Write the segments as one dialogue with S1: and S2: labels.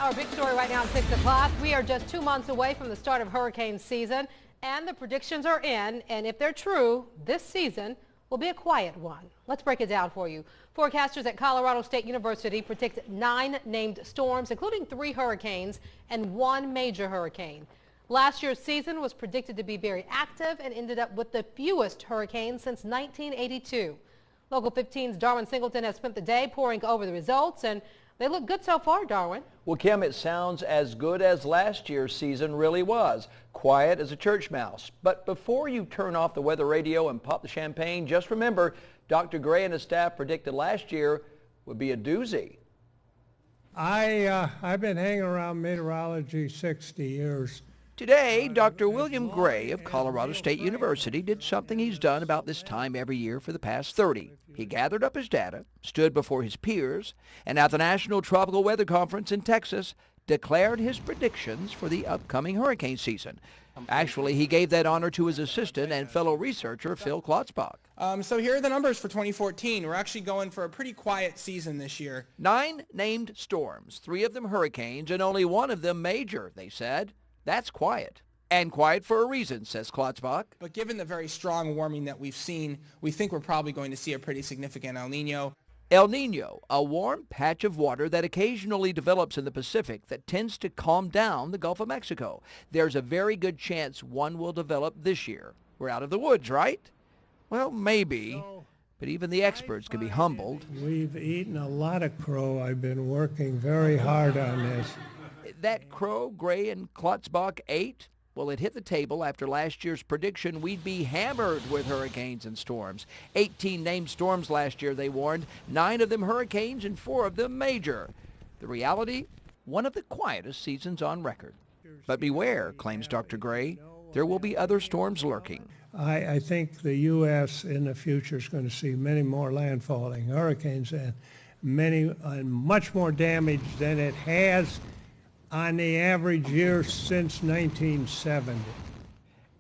S1: Our big story right now at 6 o'clock. We are just 2 months away from the start of hurricane season, and the predictions are in. And if they're true, this season will be a quiet one. Let's break it down for you. Forecasters at Colorado State University predict 9 named storms, including 3 hurricanes and 1 major hurricane. Last year's season was predicted to be very active and ended up with the fewest hurricanes since 1982. Local 15's Darwin Singleton has spent the day poring over the results, and they look good so far, Darwin.
S2: Well, Kim, it sounds as good as last year's season really was. Quiet as a church mouse. But before you turn off the weather radio and pop the champagne, just remember Dr. Gray and his staff predicted last year would be a doozy.
S3: I've been hanging around meteorology 60 years.
S2: Today, Dr. William Gray of Colorado State University did something he's done about this time every year for the past 30. He gathered up his data, stood before his peers, and at the National Tropical Weather Conference in Texas, declared his predictions for the upcoming hurricane season. Actually, he gave that honor to his assistant and fellow researcher, Phil Klotzbach.
S4: So here are the numbers for 2014. We're actually going for a pretty quiet season this year.
S2: 9 named storms, 3 of them hurricanes, and only 1 of them major, they said. That's quiet. And quiet for a reason, says Klotzbach.
S4: But given the very strong warming that we've seen, we think we're probably going to see a pretty significant El Nino.
S2: El Nino, a warm patch of water that occasionally develops in the Pacific that tends to calm down the Gulf of Mexico. There's a very good chance one will develop this year. We're out of the woods, right? Well, maybe. But even the experts can be humbled.
S3: We've eaten a lot of crow. I've been working very hard on this.
S2: That crow Gray and Klotzbach ate? Well, it hit the table after last year's prediction we'd be hammered with hurricanes and storms. 18 named storms last year, they warned. 9 of them hurricanes and 4 of them major. The reality? One of the quietest seasons on record. But beware, claims Dr. Gray, there will be other storms lurking.
S3: I think the U.S. in the future is going to see many more landfalling hurricanes and much more damage than it has on the average year since 1970.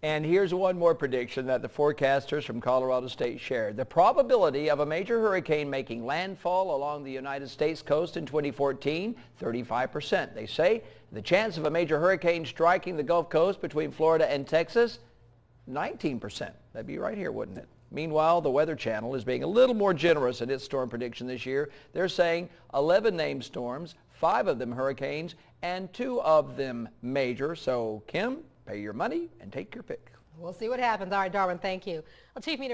S2: And here's one more prediction that the forecasters from Colorado State shared. The probability of a major hurricane making landfall along the United States coast in 2014, 35%. They say the chance of a major hurricane striking the Gulf Coast between Florida and Texas, 19%. That'd be right here, wouldn't it? Meanwhile, the Weather Channel is being a little more generous in its storm prediction this year. They're saying 11 named storms, 5 of them hurricanes, and 2 of them major. So, Kim, pay your money and take your pick.
S1: We'll see what happens. All right, Darwin, thank you. Well, Chief Meteorologist